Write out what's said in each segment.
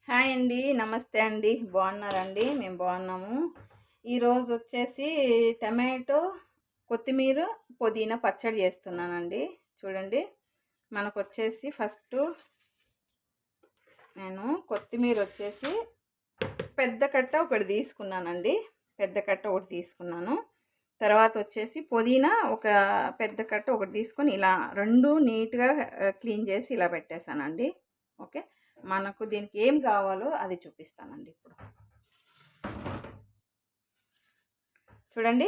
Hi అండి, నమస్తే అండి. బాగున్నారండి? మేము బాగున్నాము. ఈరోజు వచ్చేసి టమాటో, కొత్తిమీర, పుదీనా పచ్చడి చేస్తున్నానండి. చూడండి, మనకు వచ్చేసి ఫస్ట్ నేను కొత్తిమీర వచ్చేసి పెద్ద కట్ట ఒకటి తీసుకున్నానండి. పెద్ద కట్ట ఒకటి తీసుకున్నాను. తర్వాత వచ్చేసి పుదీనా ఒక పెద్ద కట్ట ఒకటి తీసుకొని ఇలా రెండు నీట్గా క్లీన్ చేసి ఇలా పెట్టేశానండి. ఓకే, మనకు దీనికి ఏం కావాలో అది చూపిస్తానండి ఇప్పుడు. చూడండి,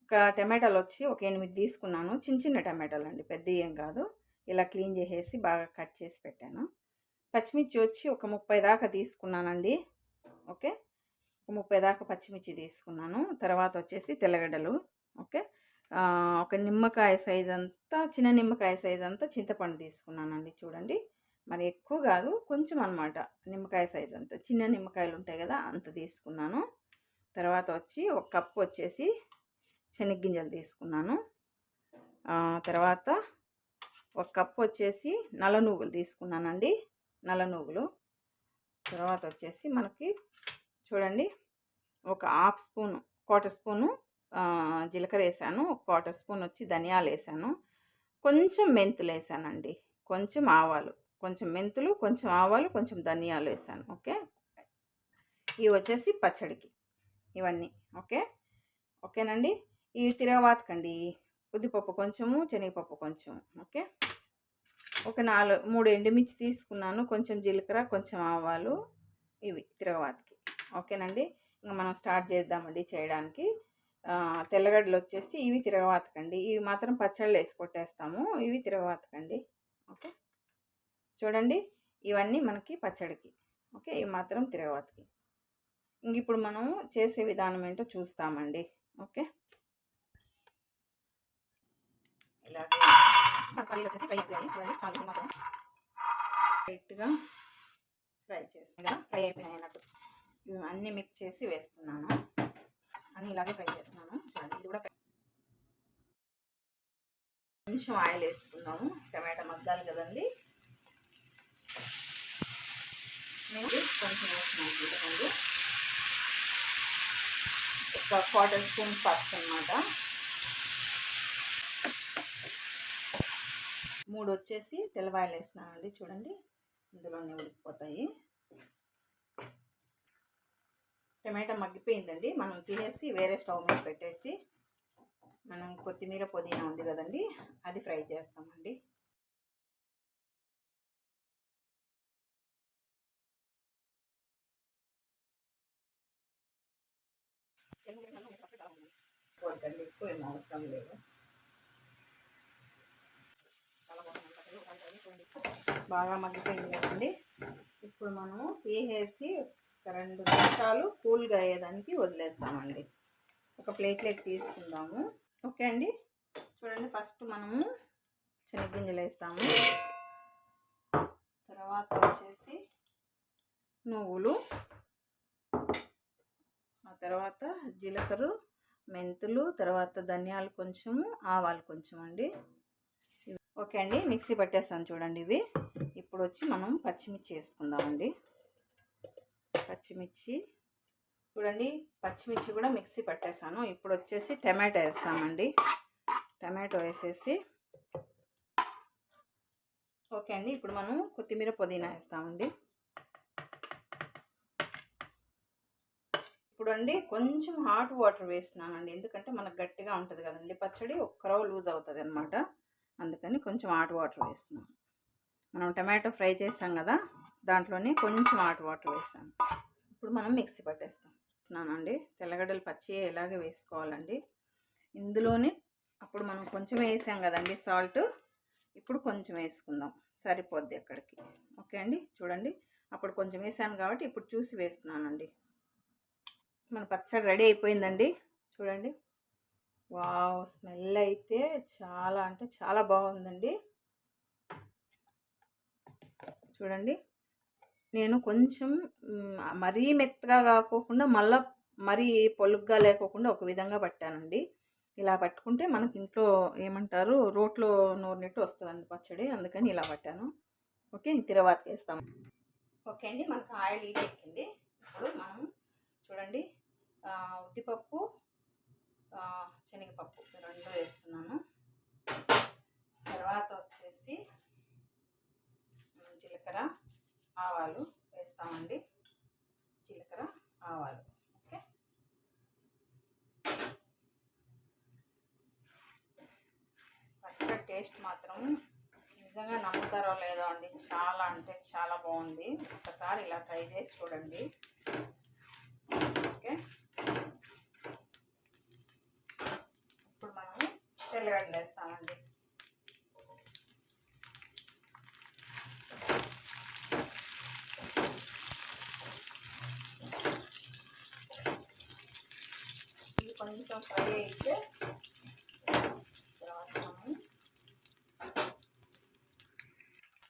ఒక టమాటాలు వచ్చి ఒక 8 తీసుకున్నాను. చిన్న చిన్న టమాటాలు అండి, పెద్ద ఏం కాదు. ఇలా క్లీన్ చేసేసి బాగా కట్ చేసి పెట్టాను. పచ్చిమిర్చి వచ్చి ఒక 30 దాకా తీసుకున్నానండి. ఓకే, 30 దాకా పచ్చిమిర్చి తీసుకున్నాను. తర్వాత వచ్చేసి తెల్లగడ్డలు. ఓకే, ఒక నిమ్మకాయ సైజ్ అంతా, చిన్న నిమ్మకాయ సైజ్ అంతా చింతపండు తీసుకున్నానండి. చూడండి, మరి ఎక్కువ కాదు, కొంచెం అనమాట. నిమ్మకాయ సైజ్ అంతా, చిన్న నిమ్మకాయలు ఉంటాయి కదా, అంత తీసుకున్నాను. తర్వాత వచ్చి ఒక కప్పు వచ్చేసి శనగగింజలు తీసుకున్నాను. తర్వాత ఒక కప్పు వచ్చేసి నల్ల నువ్వులు తీసుకున్నానండి. నల్ల నువ్వులు. తర్వాత వచ్చేసి మనకి చూడండి, ఒక హాఫ్ స్పూను, క్వార్టర్ స్పూను జీలకర్ర వేసాను. ఒక క్వార్టర్ స్పూన్ వచ్చి ధనియాలు వేసాను. కొంచెం మెంతులు వేసానండి. కొంచెం ఆవాలు, కొంచెం మెంతులు, కొంచెం ఆవాలు, కొంచెం ధనియాలు వేసాను. ఓకే, ఇవి వచ్చేసి పచ్చడికి ఇవన్నీ. ఓకేనండి. ఇవి తిరగవాతకండి. ఉద్దిపప్పు కొంచెము, శనగపప్పు కొంచెం. ఓకే, ఒక 3 ఎండుమిర్చి తీసుకున్నాను. కొంచెం జీలకర్ర, కొంచెం ఆవాలు, ఇవి తిరగవాతకి. ఓకేనండి, ఇంకా మనం స్టార్ట్ చేద్దామండి చేయడానికి. తెల్లగడ్డలు వచ్చేసి ఇవి తిరగవాతకండి. ఇవి మాత్రం పచ్చళ్ళు వేసి కొట్టేస్తాము, ఇవి తిరగవాతకండి. ఓకే, చూడండి, ఇవన్నీ మనకి పచ్చడికి. ఓకే, ఇవి మాత్రం తిరగవాతకి. ఇంక ఇప్పుడు మనం చేసే విధానం ఏంటో చూస్తామండి. ఓకే, ఇలాగే పల్లీలు వచ్చేసి ఫ్రై అయిపోయాయి. చూడండి, చాలా మాత్రం లైట్గా ఫ్రై చేసి ఫ్రై అయిపోయినాయి అన్నట్టు. అన్నీ మిక్స్ చేసి వేస్తున్నాను. అన్నీ ఇలాగే ఫ్రై చేస్తున్నాను. చూడండి, ఇది కూడా కొంచెం ఆయిల్ వేసుకున్నాము. టమాటా మగ్గాలి కదండి. నేను కొంచెం వేస్తున్నాను చింతపండు. ఒక క్వార్టర్ స్పూన్ పసుపు అనమాట. 3 వచ్చేసి తెల్లవాయలు వేస్తున్నానండి. చూడండి, ఇందులోనే ఉడికిపోతాయి. టమాటా మగ్గిపోయిందండి. మనం తినేసి వేరే స్టవ్ మీద పెట్టేసి మనం కొత్తిమీర, పుదీనా ఉంది కదండి, అది ఫ్రై చేస్తామండి. వద్దండి, ఎక్కువ ఏం అవసరం లేదు. బాగా మగ్గిపోయింది కదండి. ఇప్పుడు మనం తీసేసి ఒక 2 నిమిషాలు కూల్గా అయ్యేదానికి వదిలేస్తామండి. ఒక ప్లేట్లోకి తీసుకుందాము. ఓకే అండి, చూడండి, ఫస్ట్ మనము శనగగింజలు వేస్తాము. తర్వాత వచ్చేసి నువ్వులు, ఆ తర్వాత జీలకర్ర, మెంతులు, తర్వాత ధనియాలు కొంచెము, ఆవాలు కొంచెం అండి. ఓకే అండి, మిక్సీ పట్టేస్తాను చూడండి ఇవి. ఇప్పుడు వచ్చి మనం పచ్చిమిర్చి వేసుకుందామండి. పచ్చిమిర్చి చూడండి, పచ్చిమిర్చి కూడా మిక్సీ పట్టేసాను. ఇప్పుడు వచ్చేసి టమాటో వేస్తామండి. టమాటో వేసేసి ఓకే అండి, ఇప్పుడు మనం కొత్తిమీర, పుదీనా వేస్తామండి. ఇప్పుడు అండి కొంచెం హాట్ వాటర్ వేస్తున్నానండి, ఎందుకంటే మనకు గట్టిగా ఉంటుంది కదండి పచ్చడి, ఒక్కరవ లూజ్ అవుతుంది అనమాట. అందుకని కొంచెం హాట్ వాటర్ వేస్తున్నాను. మనం టమాటో ఫ్రై చేసాం కదా, దాంట్లోనే కొంచెం హాట్ వాటర్ వేస్తాను. ఇప్పుడు మనం మిక్సీ పట్టేస్తానండి. తెల్లగడ్డలు పచ్చి ఎలాగే వేసుకోవాలండి. ఇందులోనే అప్పుడు మనం కొంచెం వేసాం కదండి సాల్ట్, ఇప్పుడు కొంచెం వేసుకుందాం, సరిపోద్ది అక్కడికి. ఓకే అండి, చూడండి, అప్పుడు కొంచెం వేసాను కాబట్టి ఇప్పుడు చూసి వేస్తున్నానండి. మన పచ్చడి రెడీ అయిపోయిందండి. చూడండి, వావ్, స్మెల్ అయితే చాలా అంటే చాలా బాగుందండి. చూడండి, నేను కొంచెం మరీ మెత్తగా కాకోకుండా మళ్ళీ మరీ పొలుగ్గా లేకోకుండా ఒక విధంగా పట్టానండి. ఇలా పట్టుకుంటే మనకి ఇంట్లో ఏమంటారు, రోట్లో నూరినట్టు వస్తుందండి పచ్చడి, అందుకని ఇలా పట్టాను. ఓకే, తిరవాత వేస్తాము. ఓకే అండి, మనకు ఆయిల్ ఎక్కింది. ఇప్పుడు మనం చూడండి, ఉద్దిపప్పు, శనగపప్పు రెండు వేస్తున్నాను. తర్వాత వచ్చేసి జీలకర్ర, ఆవాలు వేస్తామండి. జీలకర్ర, ఆవాలు. ఓకే, పచ్చడి టేస్ట్ మాత్రం నిజంగా నమ్ముతారో లేదో అండి, చాలా అంటే చాలా బాగుంది. ఒకసారి ఇలా ట్రై చేసి చూడండి. ఓకే, ఇప్పుడు మనము తెల్లగడ్డలు వేస్తామండి. ఇది కొంచెం ఫ్రై అయితే తర్వాత మనం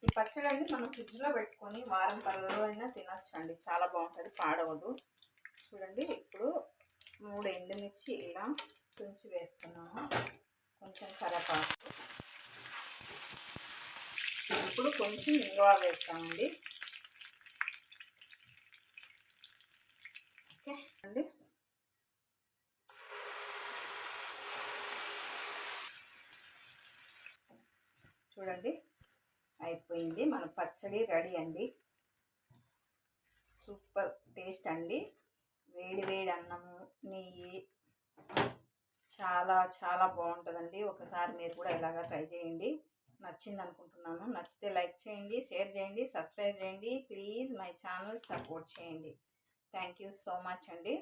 ఈ పచ్చడి అండి మనం ఫ్రిడ్జ్లో పెట్టుకొని వారం 10 రోజులు అయినా తినొచ్చు అండి, చాలా బాగుంటుంది, పాడవదు. చూడండి, ఇప్పుడు 3 ఎండుమిర్చి ఇలా తుంచి వేస్తున్నాము. కొంచెం కరివేపాకు, ఇప్పుడు కొంచెం ఇంగువ వేస్తామండి. ఓకే అండి, చూడండి అయిపోయింది, మన పచ్చడి రెడీ అండి. సూపర్ టేస్ట్ అండి. వేడి వేడి అన్నము, నెయ్యి, చాలా చాలా బాగుంటుందండి. ఒకసారి మీరు కూడా ఇలాగా ట్రై చేయండి. నచ్చింది అనుకుంటున్నాను. నచ్చితే లైక్ చేయండి, షేర్ చేయండి, సబ్స్క్రైబ్ చేయండి. ప్లీజ్ మై ఛానల్ సపోర్ట్ చేయండి. థ్యాంక్ యూ సో మచ్ అండి.